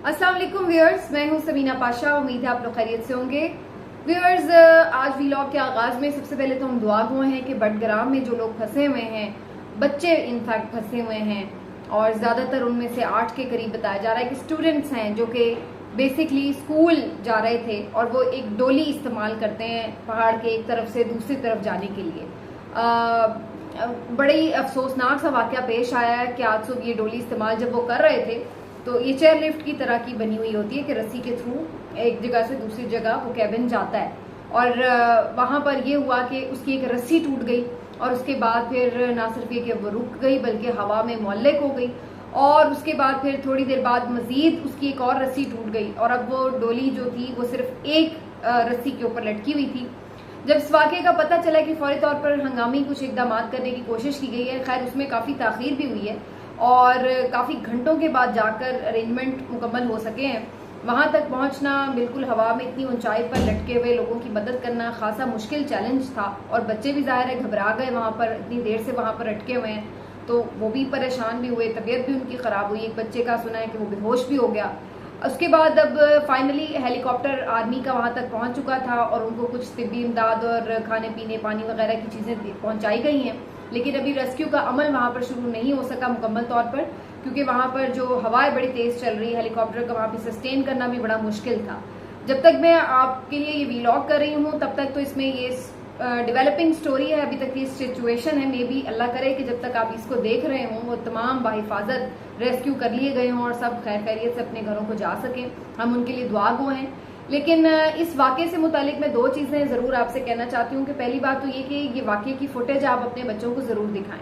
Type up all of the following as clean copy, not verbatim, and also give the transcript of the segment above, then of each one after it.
अस्सलाम वालेकुम व्यूअर्स, मैं हूं सबीना पाशा। उम्मीद है आप लोग खैरियत से होंगे। व्यूअर्स, आज व्लॉग के आगाज में सबसे पहले तो हम दुआ गो हैं कि बडग्राम में जो लोग फंसे हुए हैं, बच्चे इनफैक्ट फंसे हुए हैं, और ज्यादातर उनमें से 8 के करीब बताया जा रहा है कि स्टूडेंट्स हैं जो कि बेसिकली स्कूल जा रहे थे और वो एक डोली इस्तेमाल करते हैं पहाड़ के एक तरफ से दूसरी तरफ जाने के लिए। बड़ी अफसोसनाक सा वाकया पेश आया है कि आज सुबह ये डोली इस्तेमाल जब वो कर रहे थे तो ये चेयर लिफ्ट की तरह की बनी हुई होती है कि रस्सी के थ्रू एक जगह से दूसरी जगह वो कैबिन जाता है, और वहां पर ये हुआ कि उसकी एक रस्सी टूट गई और उसके बाद फिर ना सिर्फ ये कि वो रुक गई बल्कि हवा में मुअल्लिक हो गई, और उसके बाद फिर थोड़ी देर बाद मजीद उसकी एक और रस्सी टूट गई और अब वो डोली जो थी वो सिर्फ एक रस्सी के ऊपर लटकी हुई थी। जब इस वाक़े का पता चला कि फौरी तौर पर हंगामी कुछ इकदाम करने की कोशिश की गई है, खैर उसमें काफ़ी ताख़ीर भी हुई है और काफ़ी घंटों के बाद जाकर अरेंजमेंट मुकम्मल हो सके हैं। वहां तक पहुंचना, बिल्कुल हवा में इतनी ऊंचाई पर लटके हुए लोगों की मदद करना खासा मुश्किल चैलेंज था, और बच्चे भी ज़ाहिर है घबरा गए, वहां पर इतनी देर से वहां पर अटके हुए हैं तो वो भी परेशान भी हुए, तबीयत भी उनकी ख़राब हुई। एक बच्चे का सुना है कि वो बेहोश भी हो गया। उसके बाद अब फाइनली हेलीकॉप्टर आर्मी का वहां तक पहुंच चुका था और उनको कुछ तिब्बी इमदाद और खाने पीने पानी वगैरह की चीज़ें पहुंचाई गई हैं, लेकिन अभी रेस्क्यू का अमल वहां पर शुरू नहीं हो सका मुकम्मल तौर पर, क्योंकि वहां पर जो हवाएं बड़ी तेज चल रही है, हेलीकॉप्टर का वहां पर सस्टेन करना भी बड़ा मुश्किल था। जब तक मैं आपके लिए ये व्लॉग कर रही हूँ तब तक तो इसमें ये डेवलपिंग स्टोरी है, अभी तक ये सिचुएशन है। मे बी अल्लाह करे कि जब तक आप इसको देख रहे हों वो तमाम बाहिफाजत रेस्क्यू कर लिए गए हों और सब खैर खैरियत से अपने घरों को जा सकें। हम उनके लिए दुआ गो हैं। लेकिन इस वाक़े से मुतालिक मैं 2 चीज़ें ज़रूर आपसे कहना चाहती हूँ कि पहली बात तो ये कि ये वाक़े की फुटेज आप अपने बच्चों को ज़रूर दिखाएं।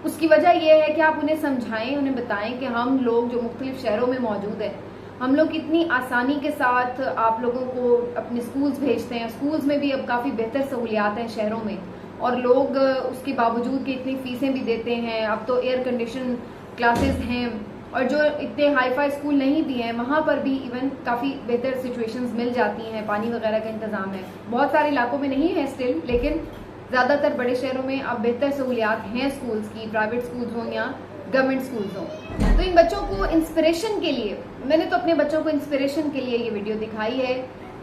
उसकी वजह यह है कि आप उन्हें समझाएं, उन्हें बताएं कि हम लोग जो मुख्तलिफ शहरों में मौजूद है, हम लोग कितनी आसानी के साथ आप लोगों को अपने स्कूल्स भेजते हैं। स्कूल्स में भी अब काफ़ी बेहतर सहूलियात हैं शहरों में, और लोग उसके बावजूद कि इतनी फीसें भी देते हैं। अब तो एयर कंडीशन क्लासेस हैं, और जो इतने हाई फाई स्कूल नहीं भी हैं वहाँ पर भी इवन काफ़ी बेहतर सिचुएशंस मिल जाती हैं, पानी वगैरह का इंतज़ाम है। बहुत सारे इलाकों में नहीं है स्टिल, लेकिन ज़्यादातर बड़े शहरों में अब बेहतर सहूलियात हैं स्कूल्स की, प्राइवेट स्कूल्स हों या गवर्नमेंट स्कूल्स हों। तो इन बच्चों को इंस्पिरेशन के लिए, मैंने तो अपने बच्चों को इंस्पिरेशन के लिए ये वीडियो दिखाई है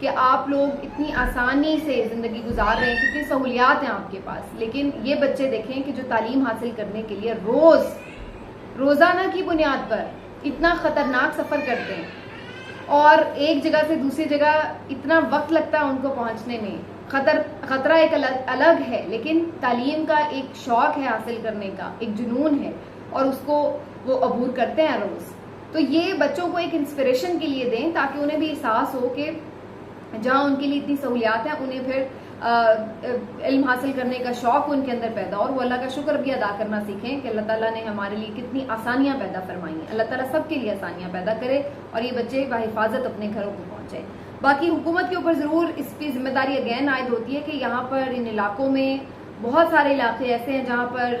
कि आप लोग इतनी आसानी से ज़िंदगी गुजार रहे हैं क्योंकि सहूलियात हैं आपके पास, लेकिन ये बच्चे देखें कि जो तालीम हासिल करने के लिए रोज़ाना की बुनियाद पर इतना ख़तरनाक सफ़र करते हैं और एक जगह से दूसरी जगह इतना वक्त लगता है उनको पहुंचने में। खतरा एक अलग है, लेकिन तालीम का एक शौक है हासिल करने का, एक जुनून है, और उसको वो अबूर करते हैं रोज़। तो ये बच्चों को एक इंस्पिरेशन के लिए दें ताकि उन्हें भी एहसास हो कि जहाँ उनके लिए इतनी सहूलियात हैं उन्हें फिर इल्म हासिल करने का शौक उनके अंदर पैदा, और वो अल्लाह का शुक्र भी अदा करना सीखें कि अल्लाह ताला ने हमारे लिए कितनी आसानियाँ पैदा फरमाई हैं। अल्लाह ताला सबके लिए आसानियाँ पैदा करे और ये बच्चे बाहिफाजत अपने घरों को पहुँचे। बाकी हुकूमत के ऊपर ज़रूर इस पर जिम्मेदारी अगैन आयद होती है कि यहाँ पर इन इलाकों में बहुत सारे इलाके ऐसे हैं जहाँ पर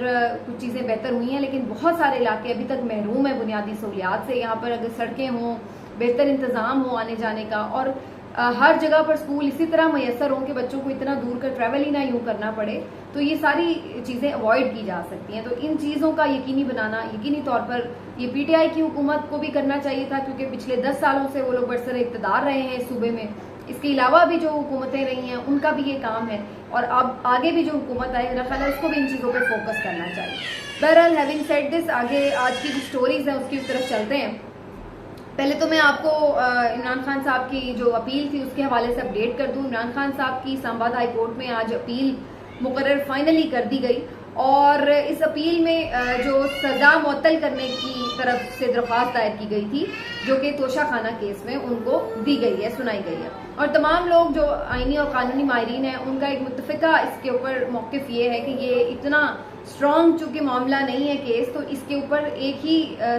कुछ चीज़ें बेहतर हुई हैं, लेकिन बहुत सारे इलाके अभी तक महरूम है बुनियादी सहूलियात से। यहाँ पर अगर सड़कें हों, बेहतर इंतज़ाम हो आने जाने का, और हर जगह पर स्कूल इसी तरह मैसर हों कि बच्चों को इतना दूर का ट्रैवल ही ना यूँ करना पड़े, तो ये सारी चीज़ें अवॉइड की जा सकती हैं। तो इन चीज़ों का यकीनी बनाना, यकीनी तौर पर ये PTI की हुकूमत को भी करना चाहिए था, क्योंकि पिछले 10 सालों से वो लोग बरसर इक़्तिदार रहे हैं इस सूबे में। इसके अलावा भी जो हुकूमतें रही हैं उनका भी ये काम है, और अब आगे भी जो हुकूमत आए मेरा ख्याल है उसको भी इन चीज़ों पर फोकस करना चाहिए। बहरहाल, हैविंग सेड दिस, आगे आज की जो स्टोरीज हैं उसकी तरफ चलते हैं। पहले तो मैं आपको इमरान खान साहब की जो अपील थी उसके हवाले से अपडेट कर दूं। इमरान खान साहब की इस्लामाबाद हाई कोर्ट में आज अपील मुकर्रर फाइनली कर दी गई, और इस अपील में जो सजा मुअत्तल करने की तरफ से दरख्वास्त दायर की गई थी, जो कि तोशा खाना केस में उनको दी गई है, सुनाई गई है, और तमाम लोग जो आईनी और कानूनी माहिरीन हैं उनका एक मुत्तफ़िका इसके ऊपर मौक़िफ़ ये है कि ये इतना स्ट्रॉन्ग चूंकि मामला नहीं है केस, तो इसके ऊपर एक ही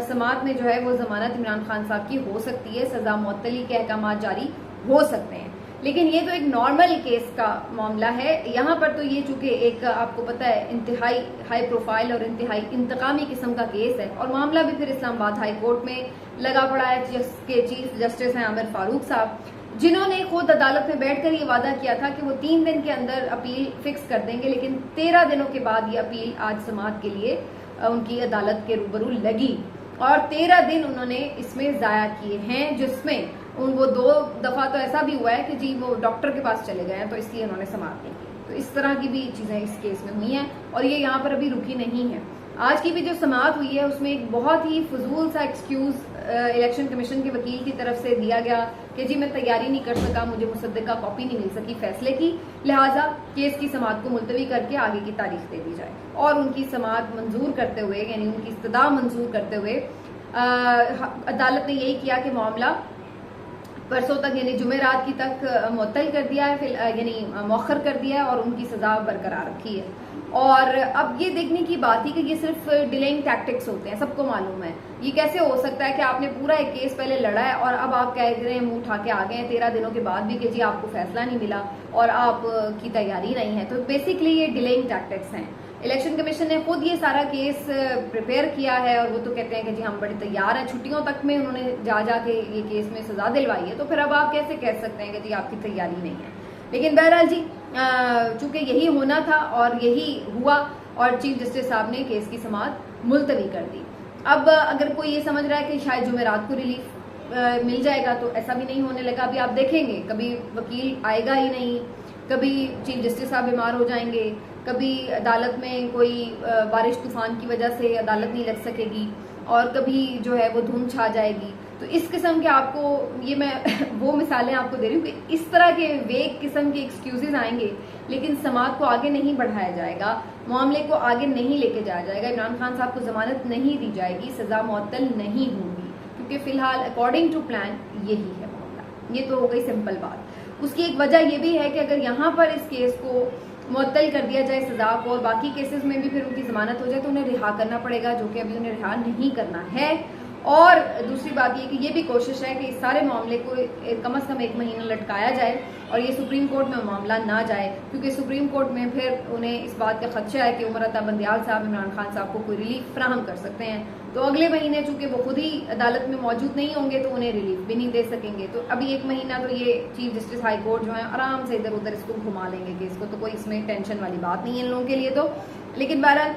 समात में जो है वो जमानत इमरान खान साहब की हो सकती है, सजा मुअत्तली के अहकाम जारी हो सकते हैं। लेकिन ये तो एक नॉर्मल केस का मामला है। यहाँ पर तो ये चूंकि एक आपको पता है इंतहाई हाई प्रोफाइल और इंतहाई इंतकामी किस्म का केस है, और मामला भी फिर इस्लामाबाद हाई कोर्ट में लगा पड़ा है, जिसके चीफ जस्टिस हैं आमिर फारूक साहब, जिन्होंने खुद अदालत में बैठकर ये वादा किया था कि वो 3 दिन के अंदर अपील फिक्स कर देंगे, लेकिन 13 दिनों के बाद ये अपील आज समाअत के लिए उनकी अदालत के रूबरू लगी। और 13 दिन उन्होंने इसमें जाया किए हैं, जिसमें वो 2 दफा तो ऐसा भी हुआ है कि जी वो डॉक्टर के पास चले गए हैं, तो इसलिए उन्होंने समाप्त नहीं की। तो इस तरह की भी चीजें इस केस में हुई हैं और ये यहाँ पर अभी रुकी नहीं है। आज की भी जो समाअत हुई है उसमें एक बहुत ही फजूल सा एक्सक्यूज इलेक्शन कमीशन के वकील की तरफ से दिया गया कि जी मैं तैयारी नहीं कर सका, मुझे मुसद्दका कॉपी नहीं मिल सकी फैसले की, लिहाजा केस की समाअत को मुलतवी करके आगे की तारीख दे दी जाए। और उनकी समाअत मंजूर करते हुए, यानी उनकी इस्तदा मंजूर करते हुए अदालत ने यही किया कि मामला परसों तक यानी जुमेरात की तक मुअत्तल कर दिया है, फिर यानी मौखर कर दिया है और उनकी सजा बरकरार रखी है। और अब ये देखने की बात ही कि ये सिर्फ डिलेइंग टैक्टिक्स होते हैं, सबको मालूम है। ये कैसे हो सकता है कि आपने पूरा एक केस पहले लड़ा है और अब आप कह रहे हैं, मुंह उठा के आ गए हैं 13 दिनों के बाद भी कि जी आपको फैसला नहीं मिला और आपकी तैयारी नहीं है। तो बेसिकली ये डिलेइंग टैक्टिक्स हैं। इलेक्शन कमीशन ने खुद ये सारा केस प्रिपेयर किया है और वो तो कहते हैं कि जी हम बड़े तैयार हैं, छुट्टियों तक में उन्होंने जाके ये केस में सजा दिलवाई है, तो फिर अब आप कैसे कह सकते हैं कि जी आपकी तैयारी नहीं है। लेकिन बहरहाल जी चूंकि यही होना था और यही हुआ और चीफ जस्टिस साहब ने केस की समाअत मुलतवी कर दी। अब अगर कोई ये समझ रहा है कि शायद जुमेरात को रिलीफ मिल जाएगा, तो ऐसा भी नहीं होने लगा। अभी आप देखेंगे कभी वकील आएगा ही नहीं, कभी चीफ जस्टिस साहब बीमार हो जाएंगे, कभी अदालत में कोई बारिश तूफान की वजह से अदालत नहीं लग सकेगी और कभी जो है वो धुंध छा जाएगी। तो इस किस्म के आपको ये मैं वो मिसालें आपको दे रही हूँ कि इस तरह के वेग किस्म के एक्सक्यूजेज आएंगे, लेकिन समाअत को आगे नहीं बढ़ाया जाएगा, मामले को आगे नहीं लेके जाया जाएगा, इमरान खान साहब को जमानत नहीं दी जाएगी, सजा मुअत्तल नहीं होगी, क्योंकि फिलहाल अकॉर्डिंग टू प्लान यही है मामला। ये तो हो गई सिंपल बात। उसकी एक वजह ये भी है कि अगर यहाँ पर इस केस को मुअत्तल कर दिया जाए सजा को और बाकी केसेस में भी फिर उनकी जमानत हो जाए, तो उन्हें रिहा करना पड़ेगा, जो कि अभी उन्हें रिहा नहीं करना है। और दूसरी बात ये कि ये भी कोशिश है कि इस सारे मामले को कम से कम 1 महीना लटकाया जाए और ये सुप्रीम कोर्ट में मामला ना जाए, क्योंकि सुप्रीम कोर्ट में फिर उन्हें इस बात का खदशा है कि उमर अता बंदियाल साहब इमरान खान साहब को कोई रिलीफ फराहम कर सकते हैं। तो अगले महीने चूंकि वो खुद ही अदालत में मौजूद नहीं होंगे तो उन्हें रिलीफ भी नहीं दे सकेंगे। तो अभी 1 महीना तो ये चीफ जस्टिस हाई कोर्ट जो है आराम से इधर उधर इसको घुमा लेंगे केस को, तो कोई इसमें टेंशन वाली बात नहीं है इन लोगों के लिए। तो लेकिन बहरहाल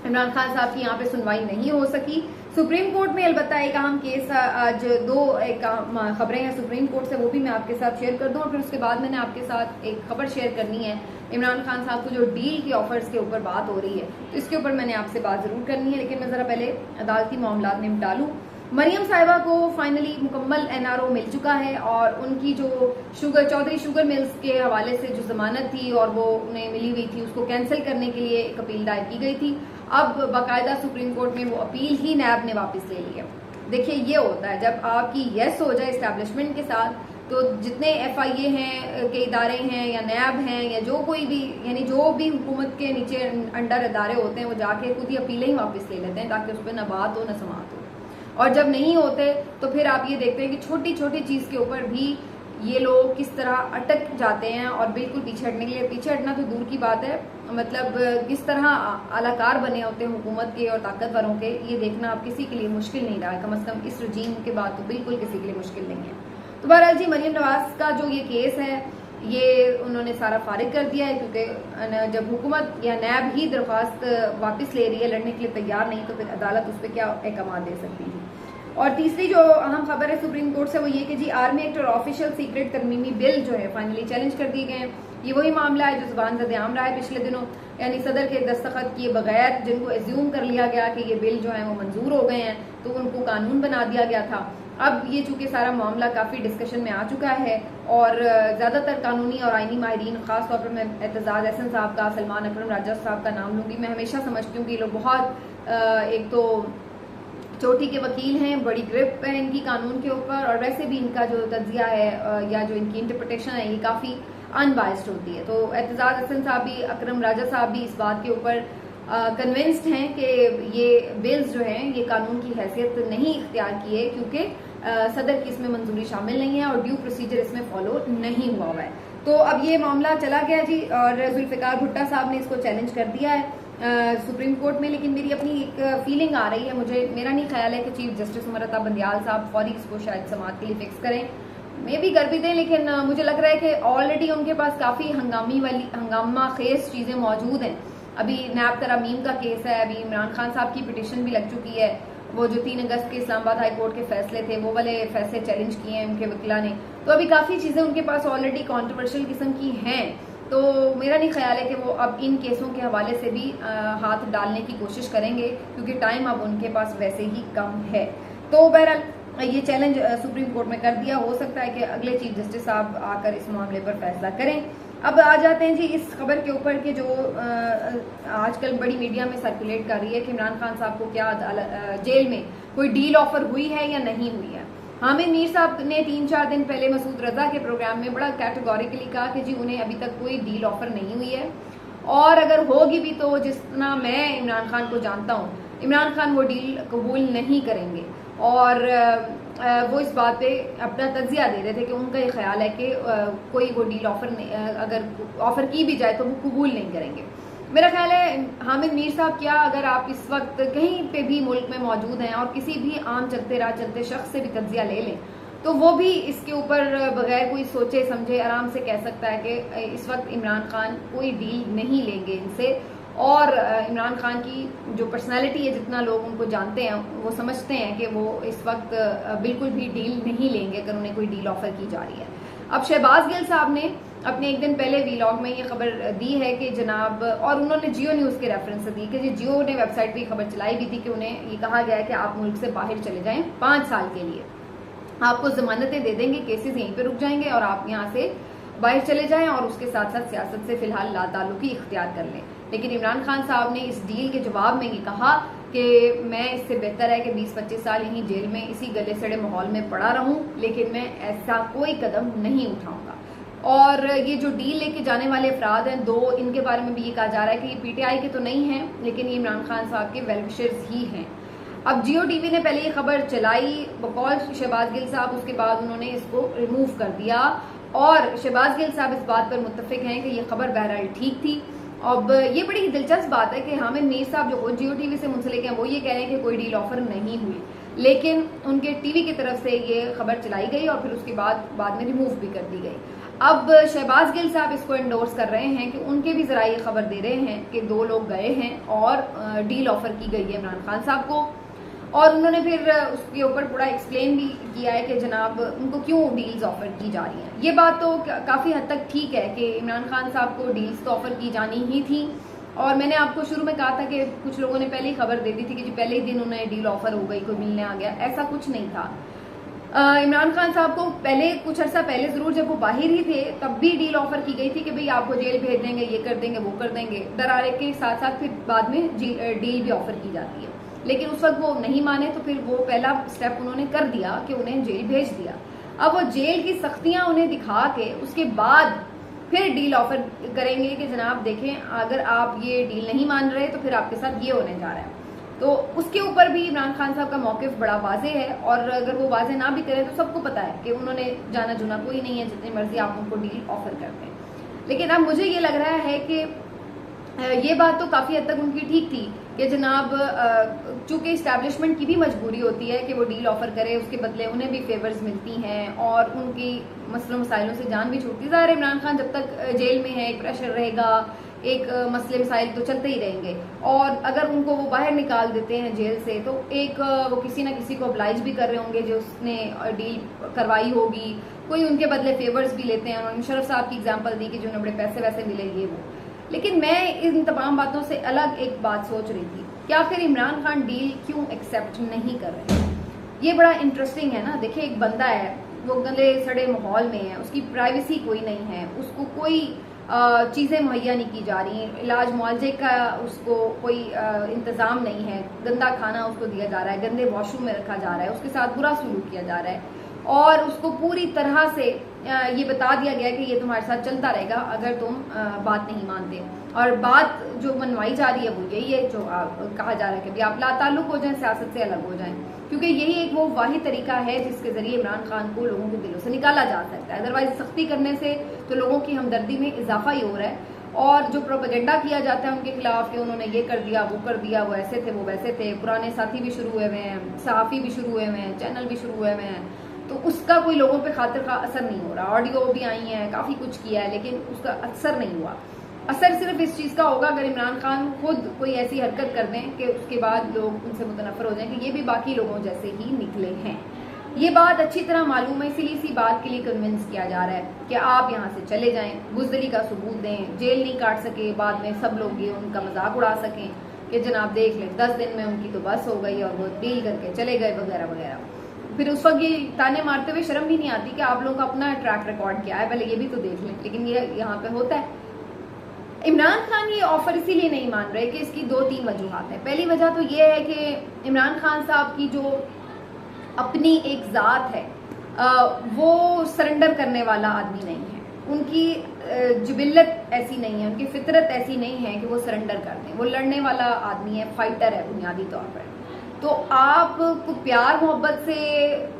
इमरान खान साहब की यहाँ पे सुनवाई नहीं हो सकी। सुप्रीम कोर्ट में अलबत्ता एक अहम केस आज 2 खबरें हैं सुप्रीम कोर्ट से, वो भी मैं आपके साथ शेयर कर दूं और फिर उसके बाद मैंने आपके साथ एक खबर शेयर करनी है इमरान खान साहब को जो डील की ऑफर्स के ऊपर बात हो रही है, तो इसके ऊपर मैंने आपसे बात जरूर करनी है। लेकिन मैं जरा पहले अदालती मामला निपटा लूं। मरियम साहिबा को फाइनली मुकम्मल एनआरओ मिल चुका है और उनकी जो चौधरी शुगर मिल्स के हवाले से जो जमानत थी और वो उन्हें मिली हुई थी, उसको कैंसिल करने के लिए एक अपील दायर की गई थी। अब बाकायदा सुप्रीम कोर्ट में वो अपील ही नैब ने वापस ले ली है। देखिए ये होता है जब आपकी येस हो जाए इस्टेब्लिशमेंट के साथ, तो जितने FIA हैं के इदारे हैं या नैब हैं या जो कोई भी यानी जो भी हुकूमत के नीचे अंडर इदारे होते हैं, वो जाके खुद ही अपीलें ही वापस ले लेते हैं ताकि उस पर न बात हो न समात हो। और जब नहीं होते तो फिर आप ये देखते हैं कि छोटी छोटी चीज के ऊपर भी ये लोग किस तरह अटक जाते हैं और बिल्कुल पीछे हटने के लिए, पीछे हटना तो दूर की बात है, मतलब किस तरह अलाकार बने होते हैं हुकूमत के और ताकतवरों के, ये देखना अब किसी के लिए मुश्किल नहीं रहा है, कम से कम इस रजीम के बाद तो बिल्कुल किसी के लिए मुश्किल नहीं है। तो बहरहाल जी मरियम नवाज का जो ये केस है ये उन्होंने सारा फारिग कर दिया है, क्योंकि जब हुकूमत या नैब ही दरख्वास्त वापस ले रही है, लड़ने के लिए तैयार नहीं, तो फिर अदालत उस पर क्या अहकाम दे सकती है। और तीसरी जो अहम खबर है सुप्रीम कोर्ट से वो ये कि जी आर्मी एक्ट और ऑफिशियल सीक्रेट तरमीमी बिल जो है फाइनली चैलेंज कर दिए गए हैं। ये वही मामला है जो जुबान ज़द-ए-आम रहा है पिछले दिनों, यानी सदर के दस्तखत किए बगैर जिनको एज्यूम कर लिया गया कि ये बिल जो है वो मंजूर हो गए हैं, तो उनको कानून बना दिया गया था। अब ये चूंकि सारा मामला काफ़ी डिस्कशन में आ चुका है और ज़्यादातर कानूनी और आइनी माहिरीन, खासतौर पर मैं एतजाज़ एहसन साहब का, सलमान अकरम राजा साहब का नाम लूँगी। मैं हमेशा समझती हूँ कि ये लोग बहुत एक तो चोटी के वकील हैं, बड़ी ग्रिप है इनकी कानून के ऊपर, और वैसे भी इनका जो तज्जिया है या जो इनकी इंटरप्रिटेशन है ये काफ़ी अनबाइस्ड होती है। तो एतजाज़ एहसन साहब भी, अकरम राजा साहब भी इस बात के ऊपर कन्विंस्ड हैं कि ये बिल्स जो हैं ये कानून की हैसियत नहीं इख्तियार किए, क्योंकि सदर की इसमें मंजूरी शामिल नहीं है और ड्यू प्रोसीजर इसमें फॉलो नहीं हुआ हुआ है। तो अब ये मामला चला गया जी और जुल्फ़िकार भुट्टो साहब ने इसको चैलेंज कर दिया है सुप्रीम कोर्ट में। लेकिन मेरी अपनी एक फीलिंग आ रही है, मेरा नहीं ख्याल है कि चीफ जस्टिस उमर अता बंदियाल साहब फौरी इसको शायद समाअत के लिए फिक्स करें, मे भी कर भी दें, लेकिन मुझे लग रहा है कि ऑलरेडी उनके पास काफ़ी हंगामा खेज चीज़ें मौजूद हैं। अभी नैब तरामीम का केस है, अभी इमरान खान साहब की पिटिशन भी लग चुकी है वो जो 3 अगस्त के इस्लामाबाद हाई कोर्ट के फैसले थे, वो वाले फैसले चैलेंज किए हैं उनके वकीला ने। तो अभी काफ़ी चीज़ें उनके पास ऑलरेडी कॉन्ट्रोवर्शियल किस्म की हैं, तो मेरा नहीं ख्याल है कि वो अब इन केसों के हवाले से भी हाथ डालने की कोशिश करेंगे, क्योंकि टाइम अब उनके पास वैसे ही कम है। तो बहरहाल ये चैलेंज सुप्रीम कोर्ट में कर दिया, हो सकता है कि अगले चीफ जस्टिस साहब आकर इस मामले पर फैसला करें। अब आ जाते हैं जी इस खबर के ऊपर कि जो आजकल बड़ी मीडिया में सर्कुलेट कर रही है कि इमरान खान साहब को क्या जेल में कोई डील ऑफर हुई है या नहीं हुई है। हामिद मीर साहब ने 3-4 दिन पहले मसूद रजा के प्रोग्राम में बड़ा कैटेगोरिकली कहा कि जी उन्हें अभी तक कोई डील ऑफर नहीं हुई है, और अगर होगी भी तो जितना मैं इमरान खान को जानता हूँ, इमरान खान वो डील कबूल नहीं करेंगे। और वो इस बात पे अपना तज्जिया दे रहे थे कि उनका ये ख्याल है कि कोई वो डील अगर ऑफर की भी जाए तो वो कबूल नहीं करेंगे। मेरा ख्याल है हामिद मीर साहब, क्या अगर आप इस वक्त कहीं पे भी मुल्क में मौजूद हैं और किसी भी आम चलते राह चलते शख्स से भी तज्जिया ले लें, तो वो भी इसके ऊपर बगैर कोई सोचे समझे आराम से कह सकता है कि इस वक्त इमरान खान कोई डील नहीं लेंगे इनसे। और इमरान खान की जो पर्सनालिटी है, जितना लोग उनको जानते हैं, वो समझते हैं कि वो इस वक्त बिल्कुल भी डील नहीं लेंगे अगर उन्हें कोई डील ऑफर की जा रही है। अब शहबाज गिल साहब ने अपने एक दिन पहले वीलॉग में ये खबर दी है कि जनाब, और उन्होंने जियो न्यूज़ के रेफरेंस से दी कि जियो ने वेबसाइट पे खबर चलाई भी थी कि उन्हें ये कहा गया है कि आप मुल्क से बाहर चले जाएं 5 साल के लिए, आपको जमानतें दे देंगे, केसेस यहीं पे रुक जाएंगे और आप यहाँ से बाहर चले जाएं और उसके साथ साथ सियासत से फिलहाल लाताल्लुकी इख्तियार कर लें। लेकिन इमरान खान साहब ने इस डील के जवाब में ये कहा कि मैं इससे बेहतर है कि 20-25 साल यहीं जेल में इसी गले सड़े माहौल में पड़ा रहूं, लेकिन मैं ऐसा कोई कदम नहीं उठाऊंगा। और ये जो डील लेके जाने वाले अफराद हैं 2, इनके बारे में भी ये कहा जा रहा है कि ये पीटीआई के तो नहीं हैं, लेकिन ये इमरान खान साहब के वेल विशर्स ही हैं। अब जियो टीवी ने पहले ये खबर चलाई बकौल शहबाज गिल साहब, उसके बाद उन्होंने इसको रिमूव कर दिया और शहबाज गिल साहब इस बात पर मुत्तफिक हैं कि ये खबर बहरहाल ठीक थी। अब ये बड़ी दिलचस्प बात है कि हामिद मीर साहब जो जियो टीवी से मुंसलिक हैं, वो ये कह रहे हैं कि कोई डील ऑफर नहीं हुई, लेकिन उनके टीवी की तरफ से ये खबर चलाई गई और फिर उसके बाद में रिमूव भी कर दी गई। अब शहबाज गिल साहब इसको एंडोर्स कर रहे हैं कि उनके भी जरा ये खबर दे रहे हैं कि 2 लोग गए हैं और डील ऑफर की गई है इमरान खान साहब को, और उन्होंने फिर उसके ऊपर पूरा एक्सप्लेन भी किया है कि जनाब उनको क्यों डील्स ऑफर की जा रही हैं। ये बात तो काफ़ी हद तक ठीक है कि इमरान खान साहब को डील्स तो ऑफर की जानी ही थी, और मैंने आपको शुरू में कहा था कि कुछ लोगों ने पहले ही खबर दे दी थी कि जी पहले ही दिन उन्हें डील ऑफर हो गई, कोई मिलने आ गया, ऐसा कुछ नहीं था। इमरान खान साहब को पहले कुछ अर्सा पहले जरूर जब वो बाहर ही थे तब भी डील ऑफर की गई थी कि भाई आपको जेल भेज देंगे, ये कर देंगे, वो कर देंगे, डराने के साथ साथ फिर बाद में डील भी ऑफर की जाती है। लेकिन उस वक्त वो नहीं माने, तो फिर वो पहला स्टेप उन्होंने कर दिया कि उन्हें जेल भेज दिया। अब वो जेल की सख्तियां उन्हें दिखा के उसके बाद फिर डील ऑफर करेंगे कि जनाब देखें अगर आप ये डील नहीं मान रहे तो फिर आपके साथ ये होने जा रहा है। तो उसके ऊपर भी इमरान खान साहब का मौकिफ बड़ा वाजे है, और अगर वो वाजे ना भी करें तो सबको पता है कि उन्होंने जाना जुना कोई नहीं है, जितनी मर्जी आप उनको डील ऑफर करते हैं। लेकिन अब मुझे ये लग रहा है कि ये बात तो काफ़ी हद तक उनकी ठीक थी कि जनाब चूंकि इस्टेब्लिशमेंट की भी मजबूरी होती है कि वो डील ऑफर करे, उसके बदले उन्हें भी फेवर्स मिलती हैं और उनकी मसलों मसाइलों से जान भी छूटती है। ज़ाहिर इमरान खान जब तक जेल में है एक प्रेशर रहेगा, एक मसले मसाइल तो चलते ही रहेंगे, और अगर उनको वो बाहर निकाल देते हैं जेल से तो एक वो किसी ना किसी को अब्लाइज भी कर रहे होंगे जो उसने डील करवाई होगी, कोई उनके बदले फेवर्स भी लेते हैं। उन्होंने मुशर्रफ साहब की एग्जांपल दी कि जो उन्हें बड़े पैसे वैसे मिले ये वो। लेकिन मैं इन तमाम बातों से अलग एक बात सोच रही थी कि आखिर इमरान खान डील क्यों एक्सेप्ट नहीं कर रहे। ये बड़ा इंटरेस्टिंग है ना। देखिए एक बंदा है, वो गले सड़े माहौल में है, उसकी प्राइवेसी कोई नहीं है, उसको कोई चीज़ें मुहैया नहीं की जा रही, इलाज मुआवजे का उसको कोई इंतज़ाम नहीं है, गंदा खाना उसको दिया जा रहा है, गंदे वॉशरूम में रखा जा रहा है, उसके साथ बुरा सलूक किया जा रहा है, और उसको पूरी तरह से ये बता दिया गया कि ये तुम्हारे साथ चलता रहेगा अगर तुम बात नहीं मानते। और बात जो मनवाई जा रही है वो यही है जो कहा जा रहा है कि भाई आप लाताल्लुक हो जाएं, सियासत से अलग हो जाएं, क्योंकि यही एक वो वाहिद तरीका है जिसके जरिए इमरान खान को लोगों के दिलों से निकाला जा सकता है। अदरवाइज सख्ती करने से तो लोगों की हमदर्दी में इजाफा ही हो रहा है, और जो प्रोपेगेंडा किया जाता है उनके खिलाफ कि उन्होंने ये कर दिया, वो कर दिया, वो ऐसे थे, वो वैसे थे, पुराने साथी भी शुरू हुए हुए हैं, सहाफ़ी भी शुरू हुए हुए हैं, चैनल भी शुरू हुए हुए हैं, तो उसका कोई लोगों पे खातिर का असर नहीं हो रहा। ऑडियो भी आई है, काफ़ी कुछ किया है, लेकिन उसका असर नहीं हुआ। असर सिर्फ इस चीज का होगा अगर इमरान खान खुद कोई ऐसी हरकत कर दें कि उसके बाद लोग उनसे मुतनफर हो जाएं कि ये भी बाकी लोगों जैसे ही निकले हैं। ये बात अच्छी तरह मालूम है, इसीलिए इसी बात के लिए कन्विंस किया जा रहा है कि आप यहाँ से चले जाएं, बुज़दिली का सबूत दें, जेल नहीं काट सके, बाद में सब लोग ये उनका मजाक उड़ा सकें कि जनाब देख लें 10 दिन में उनकी तो बस हो गई और वो डील करके चले गए वगैरह वगैरह। फिर उस वक्त ये ताने मारते हुए शर्म भी नहीं आती कि आप लोगों का अपना ट्रैक रिकॉर्ड क्या है, पहले ये भी तो देख लें। लेकिन ये यहाँ पे होता है। इमरान खान ये ऑफर इसीलिए नहीं मान रहे कि इसकी 2-3 वजूहात हैं। पहली वजह तो ये है कि इमरान खान साहब की जो अपनी एक ज़ात है वो सरेंडर करने वाला आदमी नहीं है, उनकी जिबिल्लत ऐसी नहीं है, उनकी फितरत ऐसी नहीं है कि वो सरेंडर कर दें। वो लड़ने वाला आदमी है, फाइटर है बुनियादी तौर पर। तो आप को प्यार मोहब्बत से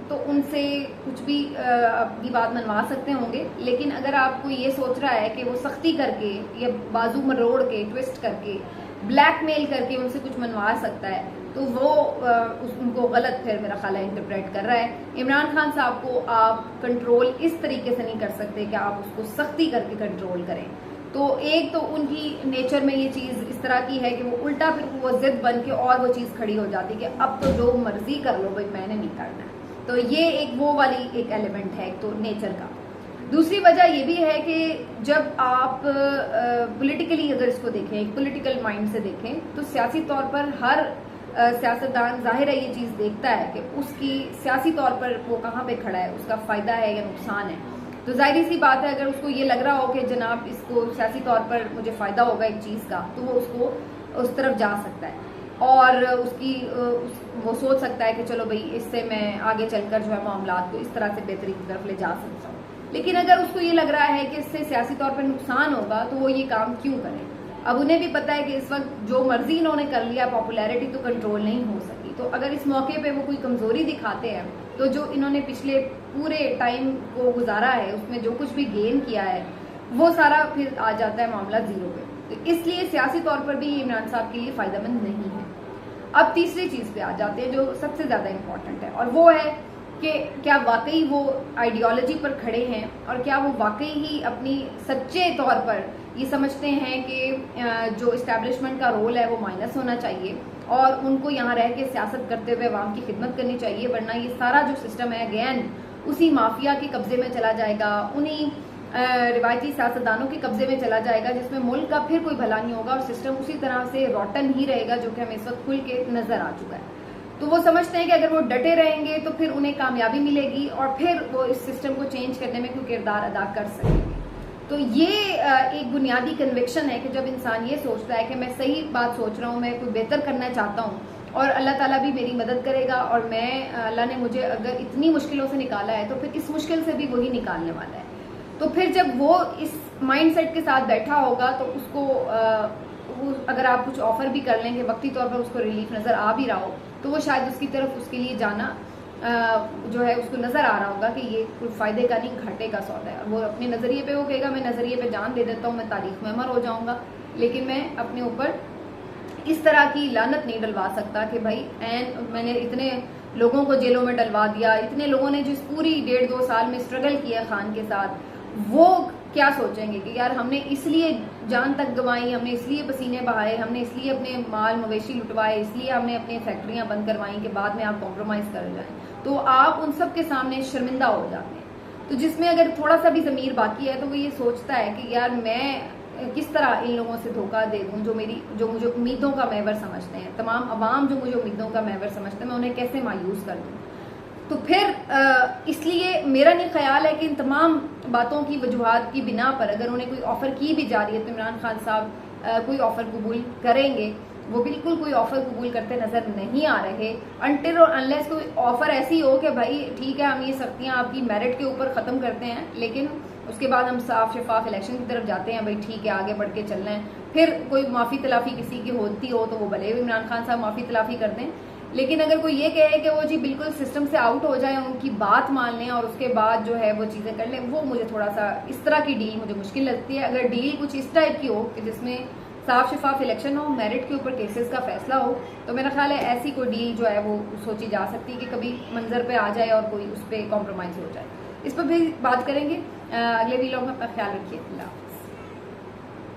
तो उनसे कुछ भी अपनी बात मनवा सकते होंगे, लेकिन अगर आपको ये सोच रहा है कि वो सख्ती करके या बाजू मरोड़ के ट्विस्ट करके ब्लैकमेल करके उनसे कुछ मनवा सकता है तो वो उनको गलत फिर मेरा ख्याल है इंटरप्रेट कर रहा है। इमरान खान साहब को आप कंट्रोल इस तरीके से नहीं कर सकते कि आप उसको सख्ती करके कंट्रोल करें। तो एक तो उनकी नेचर में ये चीज़ इस तरह की है कि वो उल्टा फिर वो जिद बन के और वो चीज़ खड़ी हो जाती है कि अब तो जो मर्जी कर लो भाई, मैंने नहीं करना है। तो ये एक वो वाली एक एलिमेंट है एक तो नेचर का। दूसरी वजह ये भी है कि जब आप पॉलिटिकली अगर इसको देखें, पॉलिटिकल माइंड से देखें, तो सियासी तौर पर हर सियासतदान जाहिर है ये चीज़ देखता है कि उसकी सियासी तौर पर वो कहाँ पे खड़ा है, उसका फ़ायदा है या नुकसान है। तो जाहिर सी बात है अगर उसको ये लग रहा हो कि जनाब इसको सियासी तौर पर मुझे फ़ायदा होगा एक चीज़ का, तो वो उसको उस तरफ जा सकता है और वो सोच सकता है कि चलो भाई इससे मैं आगे चलकर जो है मामलात को इस तरह से बेहतरी की तरफ ले जा सकता हूँ। लेकिन अगर उसको ये लग रहा है कि इससे सियासी तौर पर नुकसान होगा तो वो ये काम क्यों करें। अब उन्हें भी पता है कि इस वक्त जो मर्जी इन्होंने कर लिया, पॉपुलैरिटी तो कंट्रोल नहीं हो सकी। तो अगर इस मौके पे वो कोई कमजोरी दिखाते हैं तो जो इन्होंने पिछले पूरे टाइम को गुजारा है उसमें जो कुछ भी गेन किया है वो सारा फिर आ जाता है मामला जीरो पे। तो इसलिए सियासी तौर पर भी इमरान साहब के लिए फायदेमंद नहीं है। अब तीसरी चीज पे आ जाते हैं जो सबसे ज्यादा इम्पोर्टेंट है, और वो है कि क्या वाकई वो आइडियोलॉजी पर खड़े हैं और क्या वो वाकई ही अपनी सच्चे तौर पर ये समझते हैं कि जो इस्टेब्लिशमेंट का रोल है वो माइनस होना चाहिए और उनको यहाँ रह के सियासत करते हुए अवाम की खिदमत करनी चाहिए, वरना ये सारा जो सिस्टम है अगेन उसी माफिया के कब्जे में चला जाएगा, उन्हीं रिवायती सियासतदानों के कब्जे में चला जाएगा जिसमें मुल्क का फिर कोई भला नहीं होगा और सिस्टम उसी तरह से रॉटन ही रहेगा जो कि हमें इस वक्त खुल के नजर आ चुका है। तो वो समझते हैं कि अगर वो डटे रहेंगे तो फिर उन्हें कामयाबी मिलेगी और फिर वो इस सिस्टम को चेंज करने में कोई किरदार अदा कर सकेंगे। तो ये एक बुनियादी कन्विक्शन है कि जब इंसान ये सोचता है कि मैं सही बात सोच रहा हूँ, मैं कोई बेहतर करना चाहता हूँ और अल्लाह ताला भी मेरी मदद करेगा और मैं अल्लाह ने मुझे अगर इतनी मुश्किलों से निकाला है तो फिर इस मुश्किल से भी वही निकालने वाला है। तो फिर जब वो इस माइंडसेट के साथ बैठा होगा तो उसको अगर आप कुछ ऑफर भी कर लेंगे, वक्ती तौर पर उसको रिलीफ नजर आ भी रहा हो, तो वो शायद उसकी तरफ उसके लिए जाना जो है उसको नजर आ रहा होगा कि ये कोई फायदे का नहीं घाटे का सौदा है। और वो अपने नजरिए पे वो कहेगा मैं नजरिए पे जान दे देता हूँ, मैं तारीख में अमर हो जाऊंगा, लेकिन मैं अपने ऊपर इस तरह की लानत नहीं डलवा सकता कि भाई मैंने इतने लोगों को जेलों में डलवा दिया, इतने लोगों ने जिस पूरी 1.5-2 साल में स्ट्रगल किया खान के साथ, वो क्या सोचेंगे कि यार हमने इसलिए जान तक गंवाई, हमने इसलिए पसीने बहाए, हमने इसलिए अपने माल मवेशी लुटवाए, इसलिए हमने अपनी फैक्ट्रियां बंद करवाई कि बाद में आप कॉम्प्रोमाइज कर जाएं। तो आप उन सब के सामने शर्मिंदा हो जाते हैं। तो जिसमें अगर थोड़ा सा भी ज़मीर बाकी है तो वो ये सोचता है कि यार मैं किस तरह इन लोगों से धोखा दे दूं जो मुझे उम्मीदों का महवर समझते हैं, तमाम अवाम जो मुझे उम्मीदों का महवर समझते हैं, मैं उन्हें कैसे मायूस कर दूं। तो फिर इसलिए मेरा नहीं ख्याल है कि इन तमाम बातों की वजूहात की बिना पर अगर उन्हें कोई ऑफर की भी जा रही है तो इमरान खान साहब कोई ऑफर कबूल करेंगे। वो बिल्कुल कोई ऑफर कबूल करते नजर नहीं आ रहे अनटिल और अनलेस कोई ऑफर ऐसी हो कि भाई ठीक है हम ये सख्तियां आपकी मेरिट के ऊपर ख़त्म करते हैं, लेकिन उसके बाद हम साफ शफाफ इलेक्शन की तरफ जाते हैं, भाई ठीक है आगे बढ़ के चल रहे हैं। फिर कोई माफ़ी तलाफ़ी किसी की होती हो तो वो भले इमरान खान साहब माफ़ी तलाफ़ी कर दें, लेकिन अगर कोई ये कहे कि वो जी बिल्कुल सिस्टम से आउट हो जाए, उनकी बात मान लें और उसके बाद जो है वो चीज़ें कर लें, वो मुझे थोड़ा सा इस तरह की डील मुझे मुश्किल लगती है। अगर डील कुछ इस टाइप की हो कि जिसमें साफ शफाफ इलेक्शन हो, मेरिट के ऊपर केसेस का फैसला हो, तो मेरा ख्याल है ऐसी कोई डील जो है वो सोची जा सकती है कि कभी मंजर पे आ जाए और कोई उस पर कॉम्प्रोमाइज़ हो जाए। इस पर भी बात करेंगे अगले वीडियो में। अपना ख्याल रखिए। अल्लाह।